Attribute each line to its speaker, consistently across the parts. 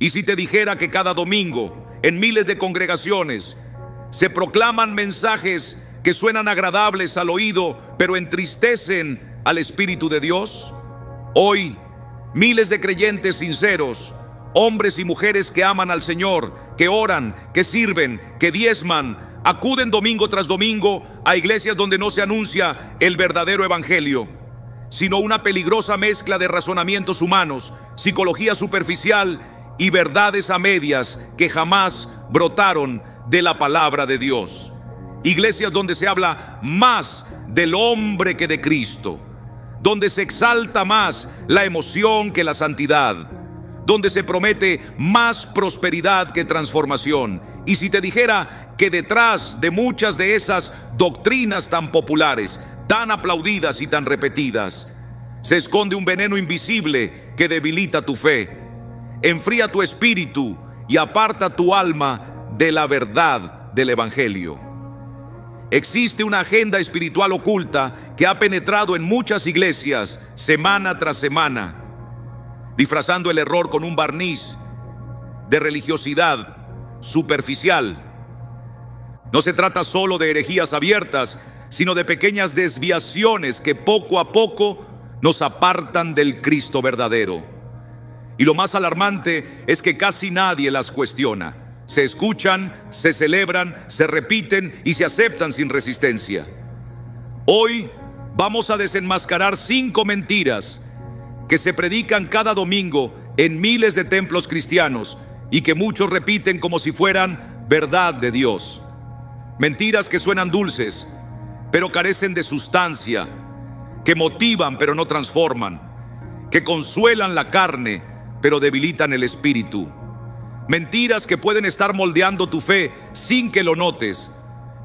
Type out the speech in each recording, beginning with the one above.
Speaker 1: Y si te dijera que cada domingo, en miles de congregaciones, se proclaman mensajes que suenan agradables al oído, pero entristecen al Espíritu de Dios. Hoy, miles de creyentes sinceros, hombres y mujeres que aman al Señor, que oran, que sirven, que diezman, acuden domingo tras domingo a iglesias donde no se anuncia el verdadero evangelio, sino una peligrosa mezcla de razonamientos humanos, psicología superficial y verdades a medias que jamás brotaron de la palabra de Dios. Iglesias donde se habla más del hombre que de Cristo, donde se exalta más la emoción que la santidad, donde se promete más prosperidad que transformación. Y si te dijera que detrás de muchas de esas doctrinas tan populares, tan aplaudidas y tan repetidas, se esconde un veneno invisible que debilita tu fe, enfría tu espíritu y aparta tu alma de la verdad del evangelio. Existe una agenda espiritual oculta que ha penetrado en muchas iglesias semana tras semana, disfrazando el error con un barniz de religiosidad superficial. No se trata solo de herejías abiertas, sino de pequeñas desviaciones que poco a poco nos apartan del Cristo verdadero. Y lo más alarmante es que casi nadie las cuestiona. Se escuchan, se celebran, se repiten y se aceptan sin resistencia. Hoy vamos a desenmascarar 5 mentiras que se predican cada domingo en miles de templos cristianos y que muchos repiten como si fueran verdad de Dios. Mentiras que suenan dulces, pero carecen de sustancia, que motivan pero no transforman, que consuelan la carne pero debilitan el espíritu. Mentiras que pueden estar moldeando tu fe sin que lo notes,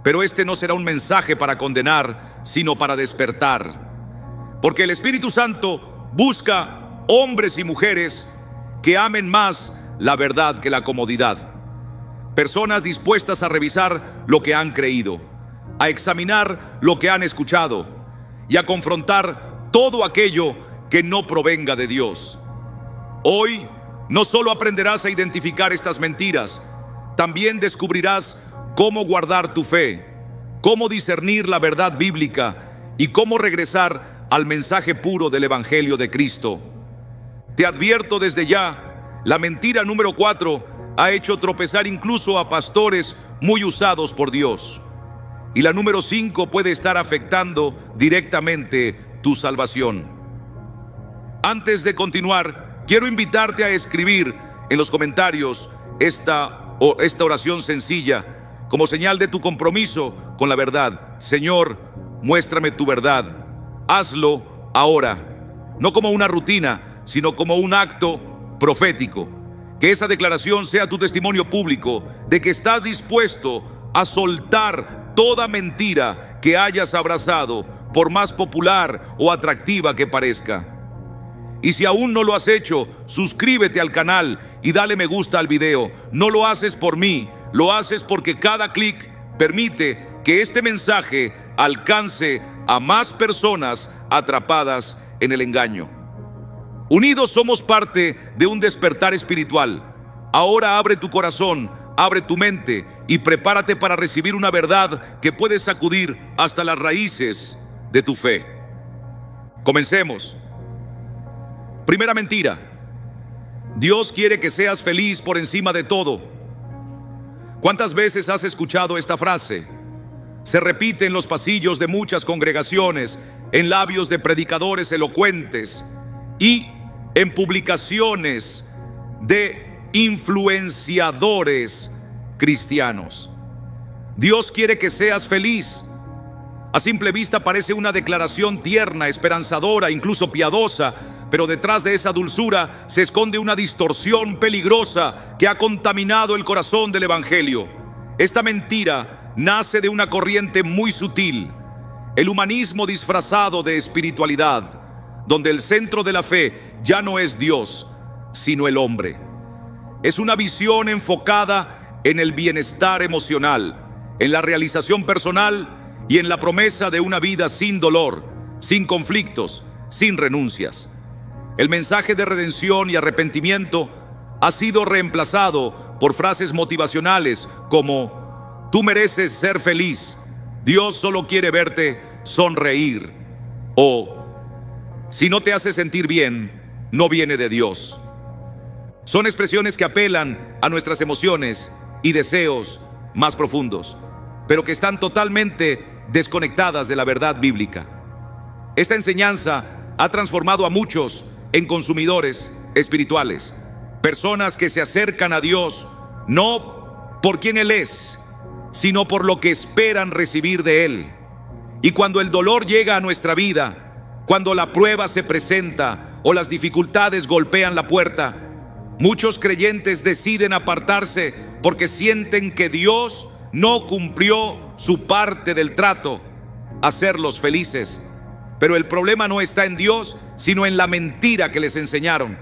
Speaker 1: pero este no será un mensaje para condenar, sino para despertar. Porque el Espíritu Santo busca hombres y mujeres que amen más la verdad que la comodidad. Personas dispuestas a revisar lo que han creído, a examinar lo que han escuchado y a confrontar todo aquello que no provenga de Dios. Hoy no solo aprenderás a identificar estas mentiras, también descubrirás cómo guardar tu fe, cómo discernir la verdad bíblica y cómo regresar al mensaje puro del Evangelio de Cristo. Te advierto desde ya, la mentira número 4 ha hecho tropezar incluso a pastores muy usados por Dios. Y la número 5 puede estar afectando directamente tu salvación. Antes de continuar, quiero invitarte a escribir en los comentarios esta oración sencilla como señal de tu compromiso con la verdad. Señor, muéstrame tu verdad. Hazlo ahora, no como una rutina, sino como un acto profético. Que esa declaración sea tu testimonio público de que estás dispuesto a soltar toda mentira que hayas abrazado, por más popular o atractiva que parezca. Y si aún no lo has hecho, suscríbete al canal y dale me gusta al video. No lo haces por mí, lo haces porque cada clic permite que este mensaje alcance a más personas atrapadas en el engaño. Unidos somos parte de un despertar espiritual. Ahora abre tu corazón, abre tu mente y prepárate para recibir una verdad que puede sacudir hasta las raíces de tu fe. Comencemos. Primera mentira: Dios quiere que seas feliz por encima de todo. ¿Cuántas veces has escuchado esta frase? Se repite en los pasillos de muchas congregaciones, en labios de predicadores elocuentes y en publicaciones de influenciadores cristianos. Dios quiere que seas feliz. A simple vista parece una declaración tierna, esperanzadora, incluso piadosa, pero detrás de esa dulzura se esconde una distorsión peligrosa que ha contaminado el corazón del Evangelio. Esta mentira nace de una corriente muy sutil, el humanismo disfrazado de espiritualidad, donde el centro de la fe ya no es Dios, sino el hombre. Es una visión enfocada en el bienestar emocional, en la realización personal y en la promesa de una vida sin dolor, sin conflictos, sin renuncias. El mensaje de redención y arrepentimiento ha sido reemplazado por frases motivacionales como: tú mereces ser feliz, Dios solo quiere verte sonreír, o si no te hace sentir bien, no viene de Dios. Son expresiones que apelan a nuestras emociones y deseos más profundos, pero que están totalmente desconectadas de la verdad bíblica. Esta enseñanza ha transformado a muchos en consumidores espirituales, personas que se acercan a Dios no por quien Él es, sino por lo que esperan recibir de Él. Y cuando el dolor llega a nuestra vida, cuando la prueba se presenta o las dificultades golpean la puerta, muchos creyentes deciden apartarse porque sienten que Dios no cumplió su parte del trato, hacerlos felices. Pero el problema no está en Dios, sino en la mentira que les enseñaron.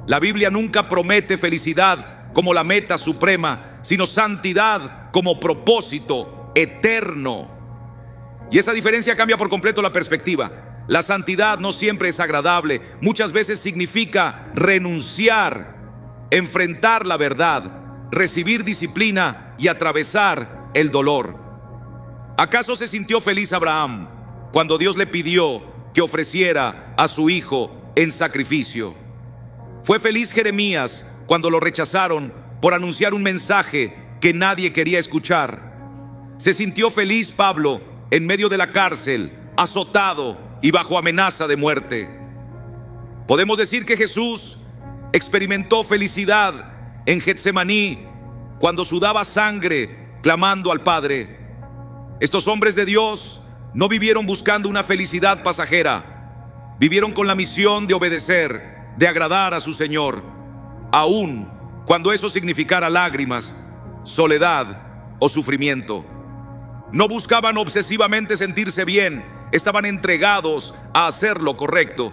Speaker 1: La Biblia nunca promete felicidad como la meta suprema, sino santidad como propósito eterno. Y esa diferencia cambia por completo la perspectiva. La santidad no siempre es agradable. Muchas veces significa renunciar, enfrentar la verdad, recibir disciplina y atravesar el dolor. ¿Acaso se sintió feliz Abraham cuando Dios le pidió que ofreciera a su hijo en sacrificio? ¿Fue feliz Jeremías cuando lo rechazaron por anunciar un mensaje que nadie quería escuchar? ¿Se sintió feliz Pablo en medio de la cárcel, azotado y bajo amenaza de muerte? Podemos decir que Jesús experimentó felicidad en Getsemaní cuando sudaba sangre clamando al Padre. Estos hombres de Dios no vivieron buscando una felicidad pasajera, vivieron con la misión de obedecer, de agradar a su Señor, aun cuando eso significara lágrimas, soledad o sufrimiento. No buscaban obsesivamente sentirse bien, estaban entregados a hacer lo correcto.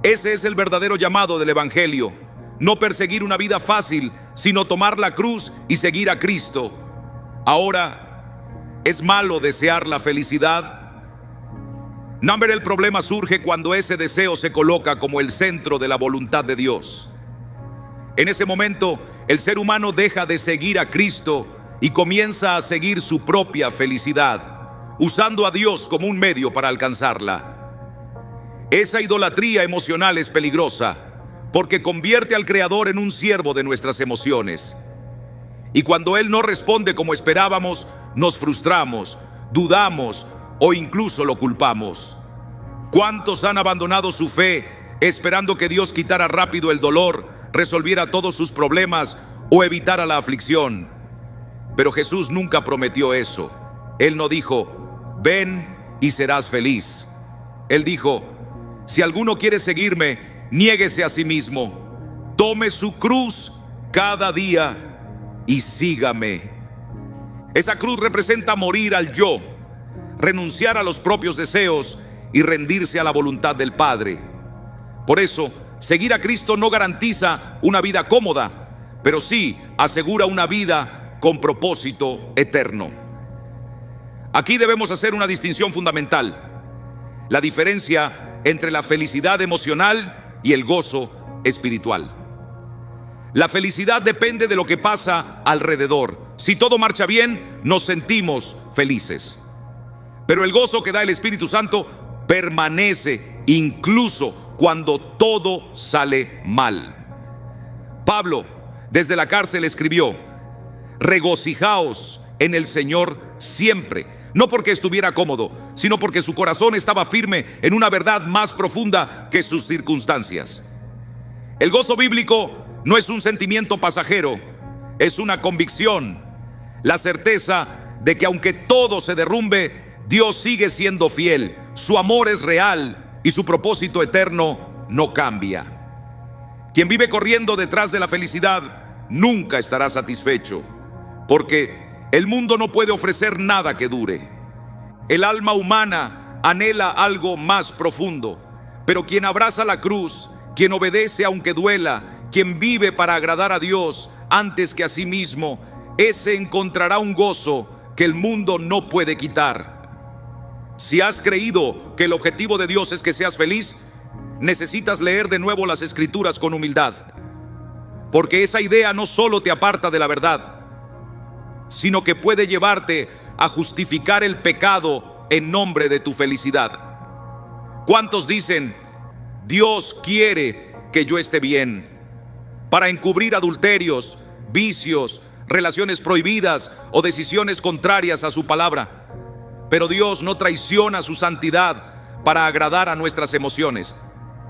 Speaker 1: Ese es el verdadero llamado del Evangelio: no perseguir una vida fácil, sino tomar la cruz y seguir a Cristo. Ahora, ¿es malo desear la felicidad? El problema surge cuando ese deseo se coloca como el centro de la voluntad de Dios. En ese momento, el ser humano deja de seguir a Cristo y comienza a seguir su propia felicidad, usando a Dios como un medio para alcanzarla. Esa idolatría emocional es peligrosa, porque convierte al Creador en un siervo de nuestras emociones. Y cuando Él no responde como esperábamos, nos frustramos, dudamos o incluso lo culpamos. ¿Cuántos han abandonado su fe esperando que Dios quitara rápido el dolor, resolviera todos sus problemas o evitara la aflicción? Pero Jesús nunca prometió eso. Él no dijo: ven y serás feliz. Él dijo: si alguno quiere seguirme, niéguese a sí mismo, tome su cruz cada día y sígame. Esa cruz representa morir al yo, renunciar a los propios deseos y rendirse a la voluntad del Padre. Por eso, seguir a Cristo no garantiza una vida cómoda, pero sí asegura una vida con propósito eterno. Aquí debemos hacer una distinción fundamental: la diferencia entre la felicidad emocional y el gozo espiritual. La felicidad depende de lo que pasa alrededor. Si todo marcha bien, nos sentimos felices. Pero el gozo que da el Espíritu Santo permanece incluso cuando todo sale mal. Pablo, desde la cárcel, escribió: regocijaos en el Señor siempre. No porque estuviera cómodo, sino porque su corazón estaba firme en una verdad más profunda que sus circunstancias. El gozo bíblico no es un sentimiento pasajero, es una convicción, la certeza de que aunque todo se derrumbe, Dios sigue siendo fiel, su amor es real y su propósito eterno no cambia. Quien vive corriendo detrás de la felicidad nunca estará satisfecho, porque el mundo no puede ofrecer nada que dure. El alma humana anhela algo más profundo, pero quien abraza la cruz, quien obedece aunque duela, quien vive para agradar a Dios antes que a sí mismo, ese encontrará un gozo que el mundo no puede quitar. Si has creído que el objetivo de Dios es que seas feliz, necesitas leer de nuevo las Escrituras con humildad. porque esa idea no solo te aparta de la verdad, sino que puede llevarte a justificar el pecado en nombre de tu felicidad. ¿Cuántos dicen: Dios quiere que yo esté bien? Para encubrir adulterios, vicios, relaciones prohibidas o decisiones contrarias a su palabra. Pero Dios no traiciona su santidad para agradar a nuestras emociones.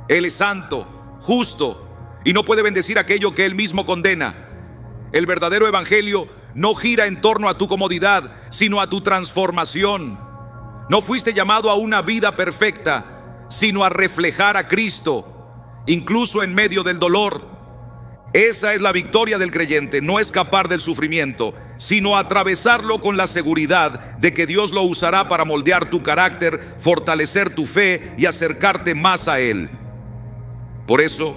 Speaker 1: Él es santo, justo, y no puede bendecir aquello que Él mismo condena. El verdadero evangelio no gira en torno a tu comodidad, sino a tu transformación. No fuiste llamado a una vida perfecta, sino a reflejar a Cristo, incluso en medio del dolor. Esa es la victoria del creyente, no escapar del sufrimiento, sino atravesarlo con la seguridad de que Dios lo usará para moldear tu carácter, fortalecer tu fe y acercarte más a Él. Por eso,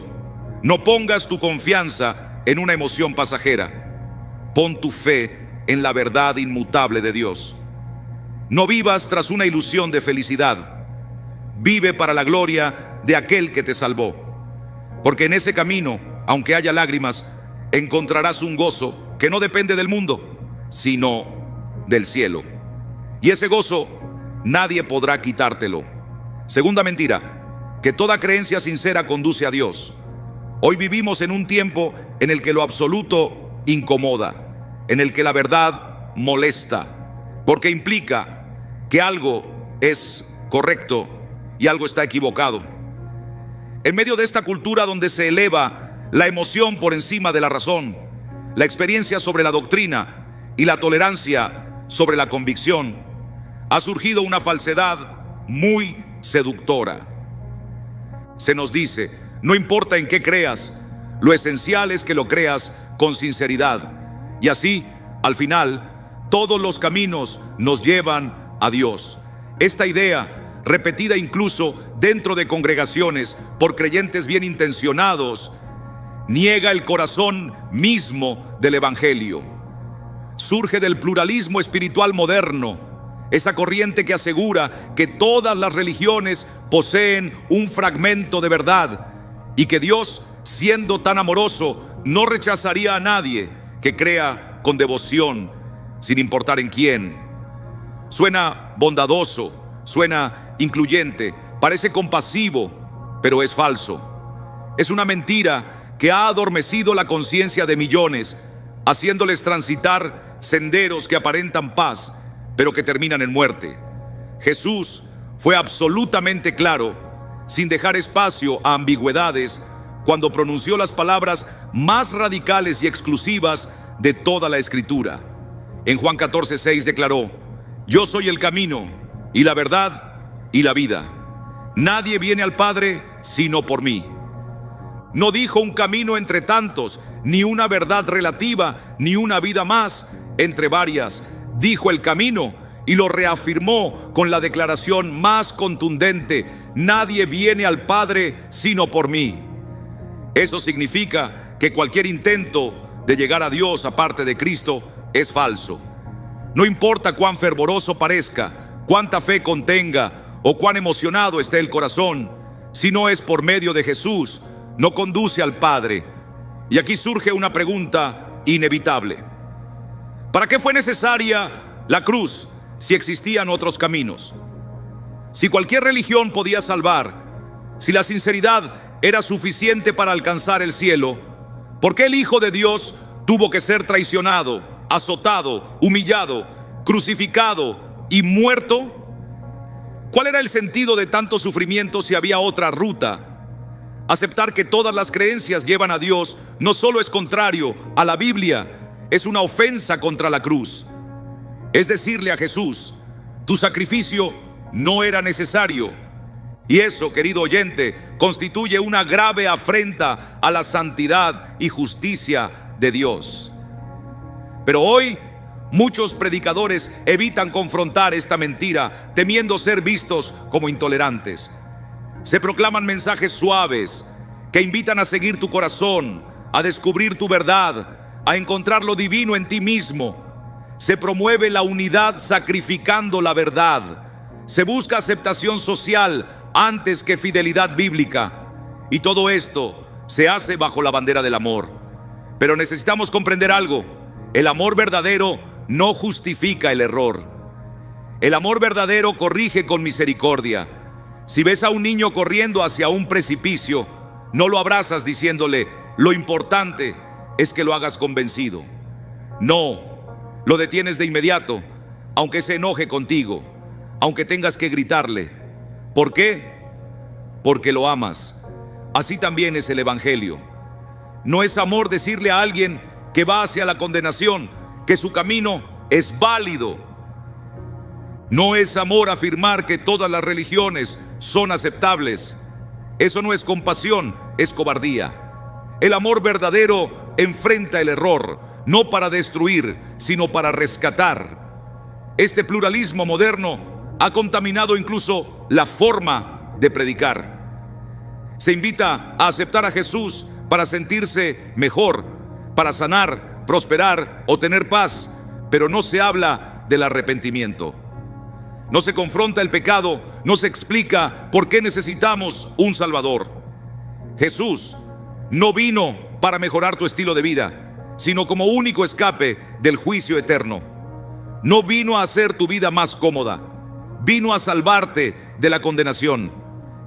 Speaker 1: no pongas tu confianza en una emoción pasajera. Pon tu fe en la verdad inmutable de Dios. No vivas tras una ilusión de felicidad. Vive para la gloria de aquel que te salvó. Porque en ese camino, aunque haya lágrimas, encontrarás un gozo que no depende del mundo, sino del cielo. Y ese gozo nadie podrá quitártelo. Segunda mentira, que toda creencia sincera conduce a Dios. Hoy vivimos en un tiempo en el que lo absoluto incomoda, en el que la verdad molesta, porque implica que algo es correcto y algo está equivocado. En medio de esta cultura donde se eleva la emoción por encima de la razón, la experiencia sobre la doctrina y la tolerancia sobre la convicción, ha surgido una falsedad muy seductora. Se nos dice: no importa en qué creas, lo esencial es que lo creas con sinceridad. Y así, al final, todos los caminos nos llevan a Dios. Esta idea, repetida incluso dentro de congregaciones por creyentes bien intencionados, niega el corazón mismo del evangelio. Surge del pluralismo espiritual moderno, esa corriente que asegura que todas las religiones poseen un fragmento de verdad y que Dios, siendo tan amoroso, no rechazaría a nadie que crea con devoción, sin importar en quién. Suena bondadoso, suena incluyente, parece compasivo, pero es falso. Es una mentira que ha adormecido la conciencia de millones, haciéndoles transitar senderos que aparentan paz, pero que terminan en muerte. Jesús fue absolutamente claro, sin dejar espacio a ambigüedades, cuando pronunció las palabras más radicales y exclusivas de toda la Escritura. En Juan 14:6 declaró: yo soy el camino y la verdad y la vida. Nadie viene al Padre sino por mí. No dijo un camino entre tantos, ni una verdad relativa, ni una vida más entre varias. Dijo el camino y lo reafirmó con la declaración más contundente: nadie viene al Padre sino por mí. Eso significa que cualquier intento de llegar a Dios aparte de Cristo es falso. No importa cuán fervoroso parezca, cuánta fe contenga o cuán emocionado esté el corazón, si no es por medio de Jesús, no conduce al Padre. Y aquí surge una pregunta inevitable: ¿para qué fue necesaria la cruz si existían otros caminos? Si cualquier religión podía salvar, si la sinceridad era suficiente para alcanzar el cielo, ¿por qué el Hijo de Dios tuvo que ser traicionado, azotado, humillado, crucificado y muerto? ¿Cuál era el sentido de tanto sufrimiento si había otra ruta? Aceptar que todas las creencias llevan a Dios no solo es contrario a la Biblia, es una ofensa contra la cruz. Es decirle a Jesús: tu sacrificio no era necesario. Y eso, querido oyente, constituye una grave afrenta a la santidad y justicia de Dios. Pero hoy muchos predicadores evitan confrontar esta mentira, temiendo ser vistos como intolerantes. Se proclaman mensajes suaves que invitan a seguir tu corazón, a descubrir tu verdad, a encontrar lo divino en ti mismo. Se promueve la unidad sacrificando la verdad. Se busca aceptación social antes que fidelidad bíblica. Y todo esto se hace bajo la bandera del amor. Pero necesitamos comprender algo. El amor verdadero no justifica el error. El amor verdadero corrige con misericordia. Si ves a un niño corriendo hacia un precipicio, no lo abrazas diciéndole: lo importante es que lo hagas convencido. No, lo detienes de inmediato, aunque se enoje contigo, aunque tengas que gritarle. ¿Por qué? Porque lo amas. Así también es el Evangelio. No es amor decirle a alguien que va hacia la condenación que su camino es válido. No es amor afirmar que todas las religiones son aceptables. Eso no es compasión, es cobardía. El amor verdadero enfrenta el error, no para destruir, sino para rescatar. Este pluralismo moderno ha contaminado incluso la forma de predicar. Se invita a aceptar a Jesús para sentirse mejor, para sanar, prosperar o tener paz, pero no se habla del arrepentimiento. No se confronta el pecado, no se explica por qué necesitamos un Salvador. Jesús no vino para mejorar tu estilo de vida, sino como único escape del juicio eterno. No vino a hacer tu vida más cómoda, vino a salvarte de la condenación.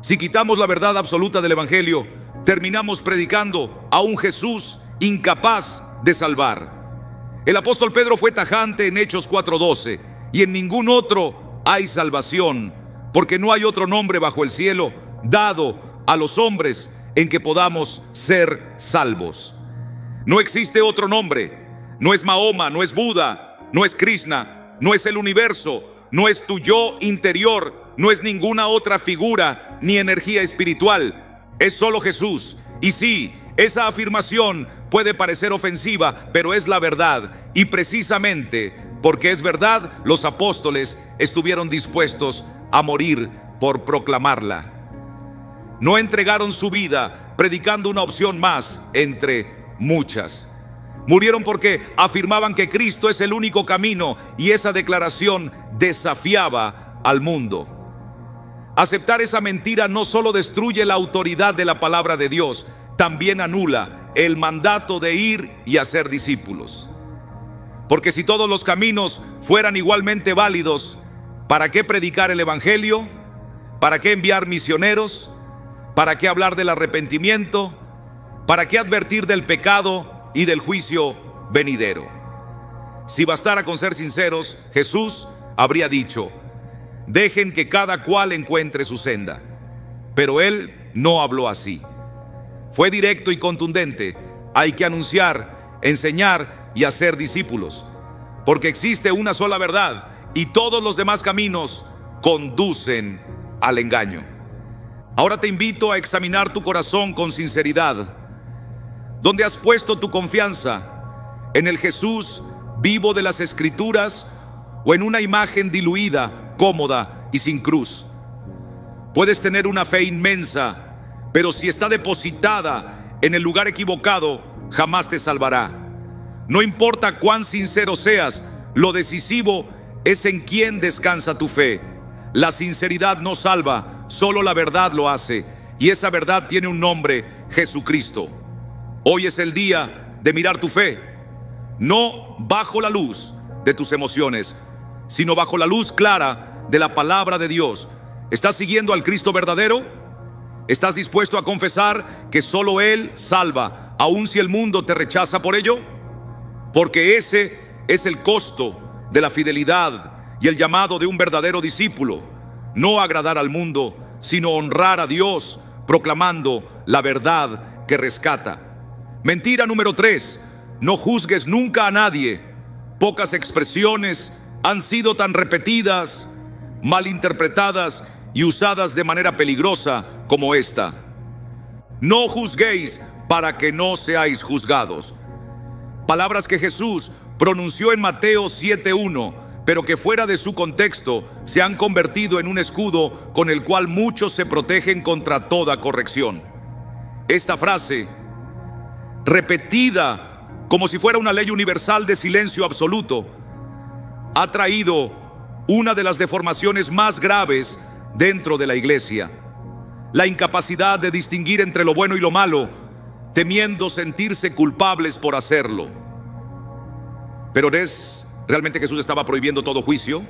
Speaker 1: Si quitamos la verdad absoluta del Evangelio, terminamos predicando a un Jesús incapaz de salvar. El apóstol Pedro fue tajante en Hechos 4:12: y en ningún otro hay salvación, porque no hay otro nombre bajo el cielo dado a los hombres en que podamos ser salvos. No existe otro nombre. No es Mahoma, no es Buda, no es Krishna, no es el universo, no es tu yo interior, no es ninguna otra figura ni energía espiritual. Es solo Jesús. Y sí, esa afirmación puede parecer ofensiva, pero es la verdad. Y precisamente porque es verdad, los apóstoles estuvieron dispuestos a morir por proclamarla. No entregaron su vida predicando una opción más entre muchas. Murieron porque afirmaban que Cristo es el único camino, y esa declaración desafiaba al mundo. Aceptar esa mentira no solo destruye la autoridad de la palabra de Dios, también anula el mandato de ir y hacer discípulos. Porque si todos los caminos fueran igualmente válidos, ¿para qué predicar el Evangelio? ¿Para qué enviar misioneros? ¿Para qué hablar del arrepentimiento? ¿Para qué advertir del pecado y del juicio venidero? Si bastara con ser sinceros, Jesús habría dicho: dejen que cada cual encuentre su senda. Pero él no habló así. Fue directo y contundente: hay que anunciar, enseñar y hacer discípulos, porque existe una sola verdad y todos los demás caminos conducen al engaño. Ahora te invito a examinar tu corazón con sinceridad. ¿Dónde has puesto tu confianza? ¿En el Jesús vivo de las Escrituras o en una imagen diluida, cómoda y sin cruz? Puedes tener una fe inmensa, pero si está depositada en el lugar equivocado, jamás te salvará. No importa cuán sincero seas, lo decisivo es en quién descansa tu fe. La sinceridad no salva, solo la verdad lo hace, y esa verdad tiene un nombre: Jesucristo. Hoy es el día de mirar tu fe, no bajo la luz de tus emociones, sino bajo la luz clara de la palabra de Dios. ¿Estás siguiendo al Cristo verdadero? ¿Estás dispuesto a confesar que solo Él salva, aun si el mundo te rechaza por ello? Porque ese es el costo de la fidelidad y el llamado de un verdadero discípulo: no agradar al mundo, sino honrar a Dios, proclamando la verdad que rescata. Mentira número 3: no juzgues nunca a nadie. Pocas expresiones han sido tan repetidas, malinterpretadas y usadas de manera peligrosa como esta: no juzguéis para que no seáis juzgados. Palabras que Jesús pronunció en Mateo 7:1, pero que fuera de su contexto se han convertido en un escudo con el cual muchos se protegen contra toda corrección. Esta frase, repetida como si fuera una ley universal de silencio absoluto, ha traído una de las deformaciones más graves dentro de la iglesia: la incapacidad de distinguir entre lo bueno y lo malo, temiendo sentirse culpables por hacerlo. Pero ¿realmente Jesús estaba prohibiendo todo juicio?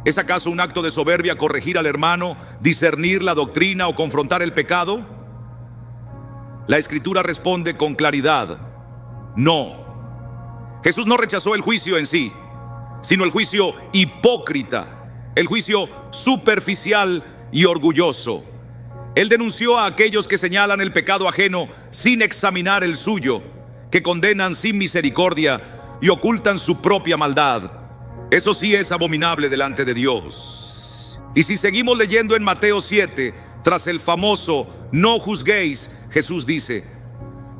Speaker 1: ¿Es acaso un acto de soberbia corregir al hermano, discernir la doctrina o confrontar el pecado? La Escritura responde con claridad: no. Jesús no rechazó el juicio en sí, sino el juicio hipócrita, el juicio superficial y orgulloso. Él denunció a aquellos que señalan el pecado ajeno sin examinar el suyo, que condenan sin misericordia y ocultan su propia maldad. Eso sí es abominable delante de Dios. Y si seguimos leyendo en Mateo 7, tras el famoso "no juzguéis", Jesús dice: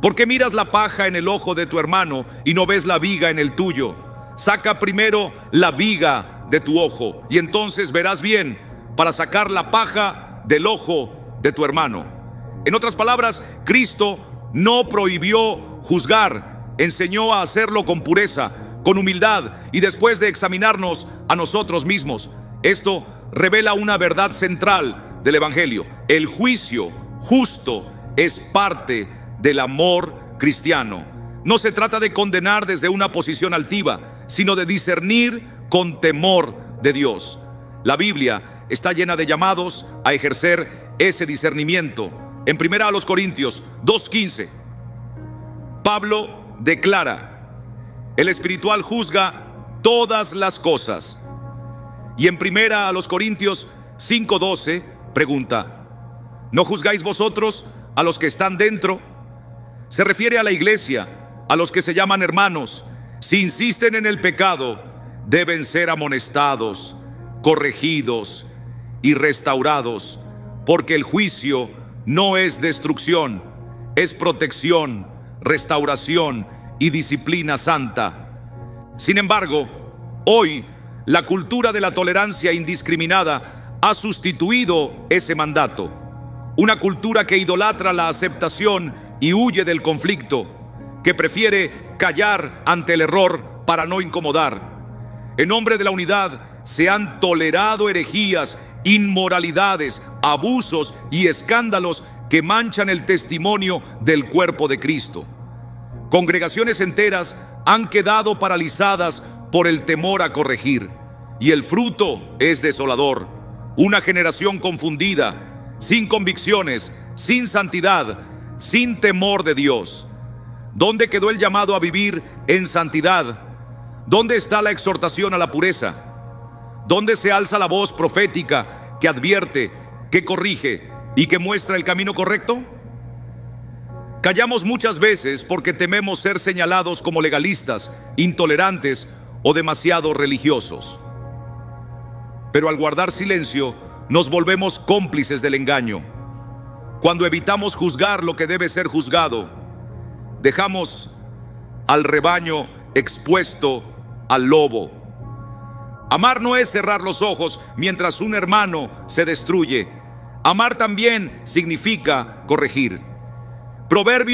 Speaker 1: ¿por qué miras la paja en el ojo de tu hermano y no ves la viga en el tuyo? Saca primero la viga de tu ojo, y entonces verás bien para sacar la paja del ojo de tu hermano. En otras palabras, Cristo no prohibió juzgar, enseñó a hacerlo con pureza, con humildad y después de examinarnos a nosotros mismos. Esto revela una verdad central del Evangelio: el juicio justo es parte del amor cristiano. No se trata de condenar desde una posición altiva, sino de discernir con temor de Dios. La Biblia está llena de llamados a ejercer ese discernimiento. En 1 Corintios 2:15, Pablo declara: el espiritual juzga todas las cosas. Y en 1 Corintios 5:12 pregunta: ¿no juzgáis vosotros a los que están dentro? Se refiere a la iglesia, a los que se llaman hermanos. Si insisten en el pecado, deben ser amonestados, corregidos y restaurados, porque el juicio no es destrucción, es protección, restauración y disciplina santa. Sin embargo, hoy la cultura de la tolerancia indiscriminada ha sustituido ese mandato. Una cultura que idolatra la aceptación y huye del conflicto, que prefiere callar ante el error para no incomodar. En nombre de la unidad se han tolerado herejías, inmoralidades, abusos y escándalos que manchan el testimonio del cuerpo de Cristo. Congregaciones enteras han quedado paralizadas por el temor a corregir, y el fruto es desolador. Una generación confundida, sin convicciones, sin santidad, sin temor de Dios. ¿Dónde quedó el llamado a vivir en santidad? ¿Dónde está la exhortación a la pureza? ¿Dónde se alza la voz profética que advierte, que corrige y que muestra el camino correcto? Callamos muchas veces porque tememos ser señalados como legalistas, intolerantes o demasiado religiosos. Pero al guardar silencio, nos volvemos cómplices del engaño. Cuando evitamos juzgar lo que debe ser juzgado, dejamos al rebaño expuesto al lobo. Amar no es cerrar los ojos mientras un hermano se destruye. Amar también significa corregir. Proverbios